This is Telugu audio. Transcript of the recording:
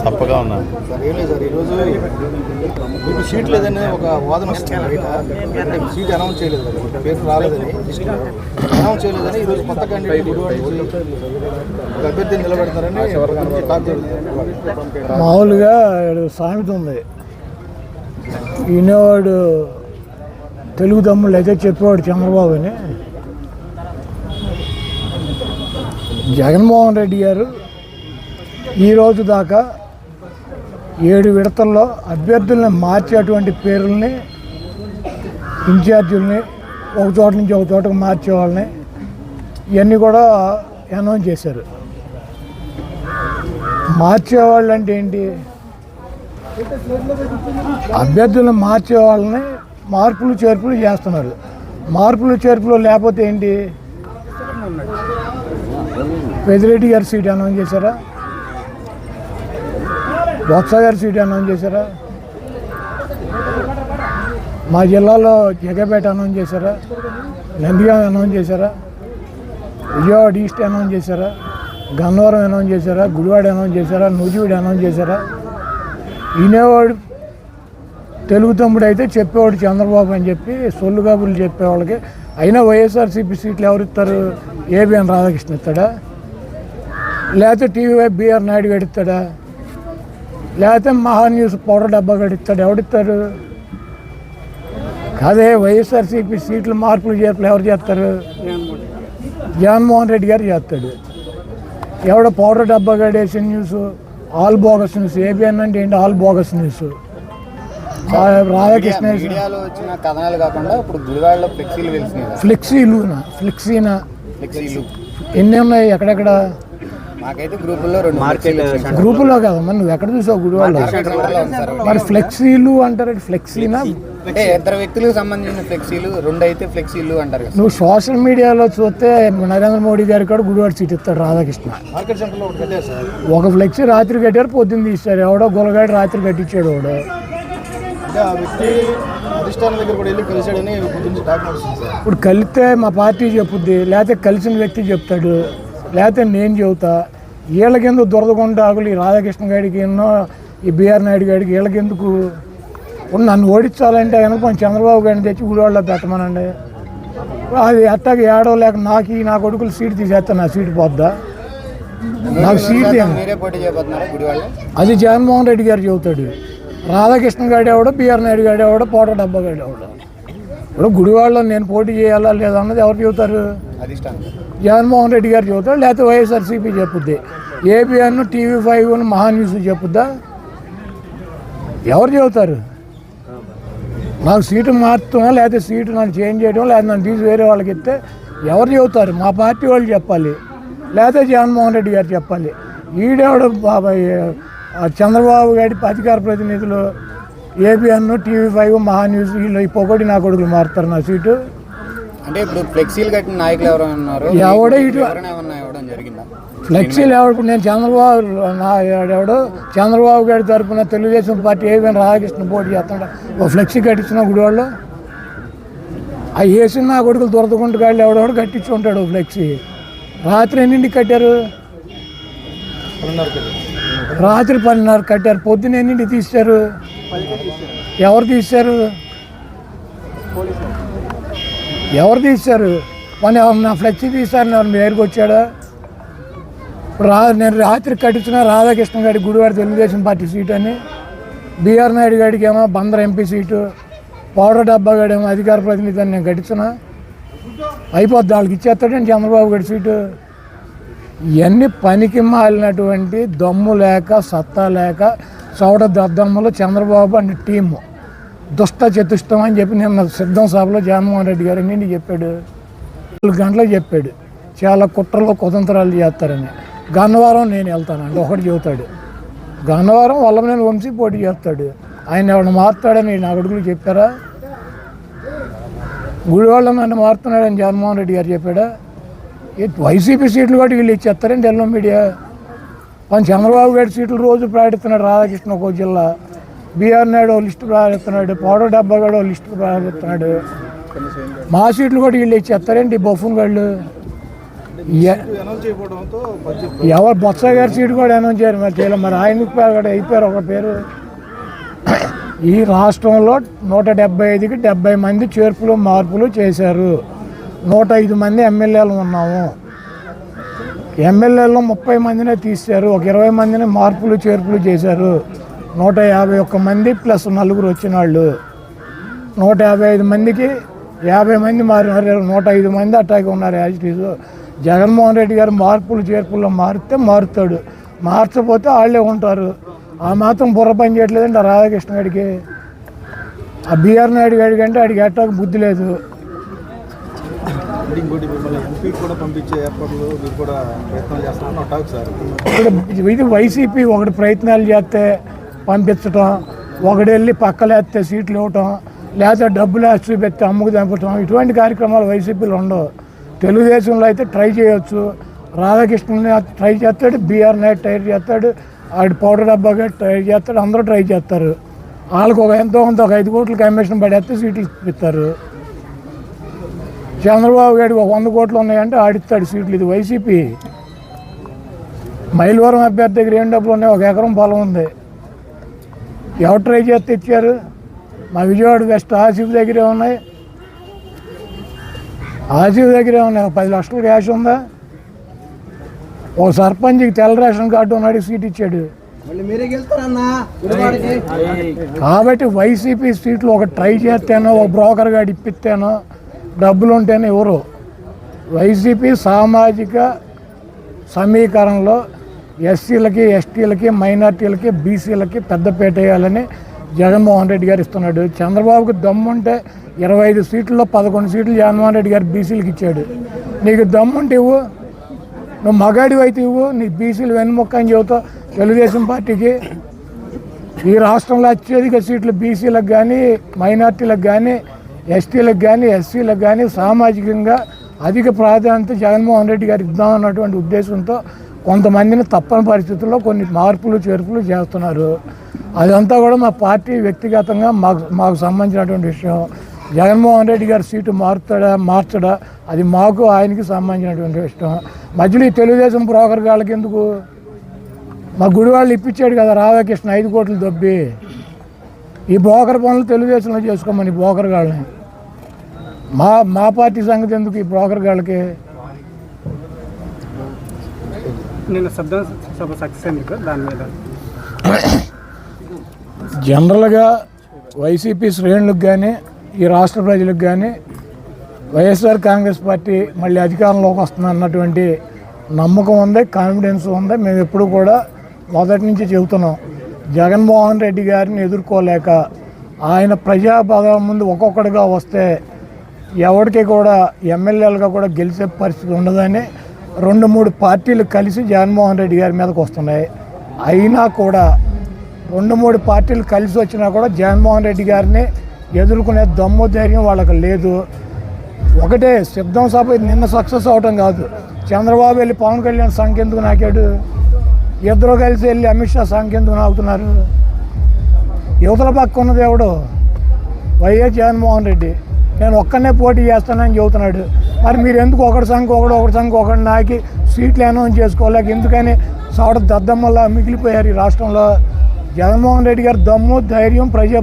తప్పగా ఉన్నాను సార్. ఏం లేదు సార్, ఈరోజు మీకు సీట్ లేదని ఒక వాదన వస్తుంది బయట. అంటే సీట్ అనౌన్స్ చేయలేదు కదా, పేరు రాలేదని అనౌన్స్ చేయలేదని ఈరోజు కొత్త క్యాండిడేట్ గుడివాడ నుంచి ఒక అభ్యర్థిని నిలబెడతారని టాక్ జరుగుతుంది. మామూలుగా సామెత ఉంది, ఈయనవాడు తెలుగు తమ్ముళ్ళు అయితే చెప్పేవాడు చంద్రబాబు అని. జగన్మోహన్ రెడ్డి గారు ఈరోజు దాకా 7 విడతల్లో అభ్యర్థుల్ని మార్చేటువంటి పేర్లని, ఇన్ఛార్జీలని, ఒక చోట నుంచి ఒక చోటకు మార్చే వాళ్ళని ఇవన్నీ కూడా అనౌన్స్ చేశారు. మార్చేవాళ్ళు అంటే ఏంటి? అభ్యర్థులను మార్చే వాళ్ళని మార్పులు చేర్పులు చేస్తున్నారు. మార్పులు చేర్పులు లేకపోతే ఏంటి? పెద్దిరెడ్డి గారి సీట్ అనౌన్స్ చేశారా? బొత్స గారి సీట్ అనౌన్స్ చేశారా? మా జిల్లాలో జగపేట అనౌన్స్ చేశారా? నందిగాం అనౌన్స్ చేశారా? విజయవాడ ఈస్ట్ అనౌన్స్ చేశారా? గన్నవరం అనౌన్స్ చేశారా? గుడివాడ అనౌన్స్ చేశారా? నూజివీడు అనౌన్స్ చేశారా? వినేవాడు తెలుగు తమ్ముడు అయితే చెప్పేవాడు చంద్రబాబు అని చెప్పి సొల్లు కబుర్లు చెప్పేవాళ్ళకి. అయినా వైఎస్ఆర్సీపీ సీట్లు ఎవరు ఇస్తారు? ఏబిఎన్ రాధాకృష్ణ ఇస్తాడా? లేకపోతే టీవీ బిఆర్ నాయుడు గడిస్తాడా? లేకపోతే మహాన్యూస్ పౌడర్ డబ్బా గడిస్తాడు? ఎవడిస్తారు? కాదే, వైఎస్ఆర్సీపీ సీట్లు మార్పులు చేర్పులు ఎవరు చేస్తారు? జగన్మోహన్ రెడ్డి గారు చేస్తాడు. ఎవడ పౌడర్ డబ్బా గడేసిన news all bogus news. ABN అంటే ఏంటి? All bogus news. రాధాకృష్ణ వచ్చిన కథనాలు కాకుండా ఇప్పుడు గుడివాడలో ఫ్లెక్సీనా ఎన్ని ఉన్నాయి? ఎక్కడెక్కడ? మాకైతే గ్రూపుల్లో కదా. మరి నువ్వు ఎక్కడ చూసావు గుడివాడలో? మరి ఫ్లెక్సీలు అంటారు. ఫ్లెక్సీనా అంటే ఇద్దరు వ్యక్తులకు సంబంధించిన ఫ్లెక్సీలు, 2 అయితే ఫ్లెక్సీలు అంటారు. నువ్వు సోషల్ మీడియాలో చూస్తే నరేంద్ర మోడీ గారి కూడా గుడివాడ సీట్ ఇస్తాడు రాధాకృష్ణ. ఒక ఫ్లెక్సీ రాత్రి కట్టారు, పొద్దున్న తీస్తారు. ఎవడో గులగాడి రాత్రి కట్టించాడు. వాడు ఇప్పుడు కలిస్తే మా పార్టీ చెప్పుద్ది, లేకపోతే కలిసిన వ్యక్తి చెప్తాడు, లేకపోతే నేను చెబుతా. వీళ్ళకెందుకు దురదగుండాగులు? ఈ రాధాకృష్ణ గారికి ఎన్నో, ఈ బిఆర్ నాయుడు గారికి వీళ్ళకెందుకు? నన్ను ఓడించాలంటే కనుక చంద్రబాబు గారిని తెచ్చి గుడివాడలో పెట్టమనండి. అది అట్టాకి ఏడో లేక నా కొడుకులు సీట్ తీసేస్తా, నా సీటు పోద్దా? నాకు సీట్ అది జగన్మోహన్ రెడ్డి గారు చెబుతాడు. రాధాకృష్ణ గారు ఎవడో, బిఆర్ నాయుడు గారు ఎవడో, పౌడర్ డబ్బా గారు ఎవడో. ఇప్పుడు గుడివాడలో నేను పోటీ చేయాలా లేదా అన్నది ఎవరు చెబుతారు? జగన్మోహన్ రెడ్డి గారు చెబుతారు, లేకపోతే వైఎస్ఆర్సీపీ చెప్పుద్ది. ఏబిఎన్, TV5, మహాన్యూస్ చెప్పుద్దా? ఎవరు చెబుతారు? నాకు సీటు మార్చడం, లేకపోతే సీటు నన్ను చేంజ్ చేయడం, లేకపోతే నన్ను తీసి వేరే వాళ్ళకి ఇస్తే ఎవరు చెబుతారు? మా పార్టీ వాళ్ళు చెప్పాలి, లేకపోతే జగన్మోహన్ రెడ్డి గారు చెప్పాలి. ఈడేవాడు బాబాయ్ చంద్రబాబు గారి అధికార ప్రతినిధులు ఏబిఎన్, TV5, మహాన్యూస్ వీళ్ళు ఈ పొగడి నా కొడుకులు మారుతారు నా సీటు. అంటే ఇప్పుడు ఫ్లెక్సీలు కట్టిన నాయకులు ఎవరు ఉన్నారు? ఎవడో ఇటు ఫ్లెక్సీలు ఎవడు? నేను చంద్రబాబు గారి తరఫున తెలుగుదేశం పార్టీ ఏబిఎన్ రాధాకృష్ణ పోటీ చేస్తాడు. ఓ ఫ్లెక్సీ కట్టించిన గుడివాళ్ళు అవి వేసిన నా కొడుకులు దొరకకుండా గాళ్ళు ఎవడెవడు కట్టించి ఉంటాడు ఫ్లెక్సీ. రాత్రి ఎన్నింటికి కట్టారు? రాత్రి 10:30 కట్టారు. పొద్దున్న ఎన్నింటికి తీశారు? ఎవరు తీశారు? పని నా ఫ్లెక్సీ తీశారు, ఎవరు మీ దగ్గరికి వచ్చాడా? నేను రాత్రి కట్టించిన రాధాకృష్ణ గారి గుడివాడ తెలుగుదేశం పార్టీ సీటు అని, బిఆర్ నాయుడు గారికి ఏమో బందర్ ఎంపీ సీటు, పౌడర్ డబ్బా గాడేమో అధికార ప్రతినిధి అని నేను కట్టించిన. అయిపోద్ది, వాళ్ళకి ఇచ్చేస్తాడండి చంద్రబాబు గారి సీటు. ఇవన్నీ పనికి మాలినటువంటి దమ్ము లేక, సత్తా లేక, చౌడ దద్దమ్మలు చంద్రబాబు అండ్ టీము దుష్ట చతుష్టం అని చెప్పి నిన్న సిద్ధం సభలో జగన్మోహన్ రెడ్డి గారు ఎన్ని చెప్పాడు? 4 గంటలకు చెప్పాడు చాలా కుట్రలు కుతంత్రాలు చేస్తారని. గన్నవరం నేను వెళ్తానండి ఒకటి చెబుతాడు. గన్నవరం వల్లభనేని వంశీ పోటీ చేస్తాడు. ఆయన ఎవరిని మారుతాడని నా కొడుకులు చెప్పారా? గుడివాళ్ళ నన్ను మారుతున్నాడని జగన్మోహన్ రెడ్డి గారు చెప్పాడా? వైసీపీ సీట్లు కూడా వీళ్ళు ఇచ్చేస్తారండి ఎల్లో మీడియా. చంద్రబాబు గారి సీట్లు రోజు ప్రకటిస్తున్నాడు రాధాకృష్ణ ఒక్కో జిల్లా, బిఆర్ నాయుడు లిస్టు ప్రకటిస్తున్నాడు, పౌడర్ డబ్బా కూడా లిస్టు ప్రకటిస్తున్నాడు. మా సీట్లు కూడా వీళ్ళు ఇచ్చేస్తారండి బఫూన్ వాళ్ళు. అనౌన్స్ చేయకపోవడంతో ఎవరు బొత్స గారి సీటు కూడా అనౌన్స్ చేయరు మరి చేయలేదు. మరి ఆయనకు కూడా అయిపోయారు ఒక పేరు. ఈ రాష్ట్రంలో 175కి 70 మంది చేర్పులు మార్పులు చేశారు. 105 మంది ఎమ్మెల్యేలు ఉన్నాము. ఎమ్మెల్యేలో 30 మందినే తీశారు. ఒక 20 మందిని మార్పులు చేర్పులు చేశారు. 151 మంది ప్లస్ 4 వచ్చిన వాళ్ళు. 155 మందికి 50 మంది మారినారు. 105 మంది అట్టాగే ఉన్నారు as it is. Jaganmohan Reddy గారు మార్పులు చేర్పుల్లో మారితే మారుతాడు, మార్చకపోతే వాళ్ళే ఉంటారు. ఆ మాత్రం బుర్ర పని చేయట్లేదండి ఆ రాధాకృష్ణ గారికి. ఆ బిఆర్ నాయుడు గారికి అంటే ఆడికి ఎట్టాక బుద్ధి లేదు. ఇంకోటి మిమ్మల్ని ఎంపీ కూడా పంపించే ఏర్పాట్లు మీరు కూడా ప్రయత్నాలు చేస్తారని టాక్ సార్. ఇప్పుడు ఇది వైసీపీ ఒకటి ప్రయత్నాలు చేస్తే పంపించటం, ఒకటి వెళ్ళి పక్కలేస్తే సీట్లు ఇవ్వటం, లేకపోతే డబ్బులు వేసి చూపెట్టి అమ్ముకు తెంపటం, ఇటువంటి కార్యక్రమాలు వైసీపీలో ఉండవు. తెలుగుదేశంలో అయితే ట్రై చేయొచ్చు. రాధాకృష్ణని ట్రై చేస్తాడు, బిఆర్ నాయుడు ట్రై చేస్తాడు, ఆడి పౌడర్ డబ్బాగా ట్రై చేస్తాడు, అందరూ ట్రై చేస్తారు. వాళ్ళకు ఎంతో కొంత ఒక 5 కోట్ల కమిషన్ పడేస్తే సీట్లు ఇస్తారు. చంద్రబాబు గారికి 100 కోట్లు ఉన్నాయంటే ఆడిస్తాడు సీట్లు. ఇది వైసీపీ. మైలవరం అభ్యర్థి దగ్గర ఏం డబ్బులు ఉన్నాయి? 1 ఎకరం పొలం ఉంది. ఎవరు ట్రై చేస్తే ఇచ్చారు? మా విజయవాడ వెస్ట్ ఆసిఫ్ దగ్గరే ఉన్నాయి. ఆసిఫ్ దగ్గరే ఉన్నాయి. 10 లక్షల క్యాష్ ఉందా? ఒక సర్పంచ్కి తెల్ల రేషన్ కార్డు ఉన్నాడు, సీట్ ఇచ్చాడు. కాబట్టి వైసీపీ సీట్లు ఒక ట్రై చేస్తేనో, ఒక బ్రోకర్ గాడు ఇప్పిస్తేనో, డబ్బులు ఉంటేనే ఎవరు. వైసీపీ సామాజిక సమీకరణలో ఎస్సీలకి, ఎస్టీలకి, మైనార్టీలకి, బీసీలకి పెద్దపీట వేయాలని జగన్మోహన్ రెడ్డి గారు ఇస్తున్నాడు. చంద్రబాబుకి దమ్ముంటే 25 సీట్లలో 11 సీట్లు జగన్మోహన్ రెడ్డి గారు బీసీలకు ఇచ్చాడు. నీకు దమ్ముంటే ఇవ్వు, నువ్వు మగాడివి అయితే ఇవ్వు. నీకు బీసీలు వెన్నుముక్క అని చెబుతావు తెలుగుదేశం పార్టీకి. ఈ రాష్ట్రంలో అత్యధిక సీట్లు బీసీలకు కానీ, మైనార్టీలకు కానీ, ఎస్టీలకు కానీ, ఎస్సీలకు కానీ సామాజికంగా అధిక ప్రాధాన్యత జగన్మోహన్ రెడ్డి గారు ఇద్దామన్నటువంటి ఉద్దేశంతో కొంతమందిని తప్పని పరిస్థితుల్లో కొన్ని మార్పులు చేర్పులు చేస్తున్నారు. అదంతా కూడా మా పార్టీ వ్యక్తిగతంగా మాకు సంబంధించినటువంటి విషయం. జగన్మోహన్ రెడ్డి గారు సీటు మార్చడా అది మాకు ఆయనకి సంబంధించినటువంటి విషయం. మధ్యలో ఈ తెలుగుదేశం బ్రోకర్ గాళ్ళకి ఎందుకు? మా గుడివాళ్ళు ఇప్పించాడు కదా రాధాకృష్ణ 5 కోట్లు దొబ్బి. ఈ బ్రోకర్ పనులు తెలుగుదేశంలో చేసుకోమని బ్రోకర్ గాళ్ళని. మా పార్టీ సంగతి ఎందుకు ఈ బ్రోకర్ గాళ్ళకి? నేను సభ సక్సెస్ అయింది దాని మీద జనరల్గా వైసీపీ శ్రేణులకు కానీ, ఈ రాష్ట్ర ప్రజలకు కానీ వైఎస్ఆర్ కాంగ్రెస్ పార్టీ మళ్ళీ అధికారంలోకి వస్తుంది అన్నటువంటి నమ్మకం ఉంది, కాన్ఫిడెన్స్ ఉంది. మేము ఎప్పుడు కూడా మొదటి నుంచి చెబుతున్నాం. జగన్మోహన్ రెడ్డి గారిని ఎదుర్కోలేక ఆయన ప్రజాపదం ముందు ఒక్కొక్కడిగా వస్తే ఎవరికి కూడా ఎమ్మెల్యేలుగా కూడా గెలిచే పరిస్థితి ఉండదని 2-3 పార్టీలు కలిసి జగన్మోహన్ రెడ్డి గారి మీదకి వస్తున్నాయి. అయినా కూడా 2-3 పార్టీలు కలిసి వచ్చినా కూడా జగన్మోహన్ రెడ్డి గారిని ఎదుర్కొనే దమ్ము ధైర్యం వాళ్ళకి లేదు. ఒకటే సిద్ధం సభ నిన్న సక్సెస్ అవటం కాదు. చంద్రబాబు వెళ్ళి పవన్ కళ్యాణ్ సంఖ్యెందుకు నాకాడు? ఇద్దరు కలిసి వెళ్ళి అమిత్ షా సంఖ్యెందుకు నాకుతున్నారు? యువతల పక్క ఉన్నది ఎవడు? వైఎస్ జగన్మోహన్ రెడ్డి. నేను ఒక్కనే పోటీ చేస్తానని చెబుతున్నాడు. మరి మీరు ఎందుకు ఒకటి సంఖ్య ఒకటి నాకి సీట్లు అనౌన్స్ చేసుకోలేక ఎందుకని సవడ దద్దమ్మల్లా మిగిలిపోయారు ఈ రాష్ట్రంలో? జగన్మోహన్ రెడ్డి గారు దమ్ము ధైర్యం ప్రజా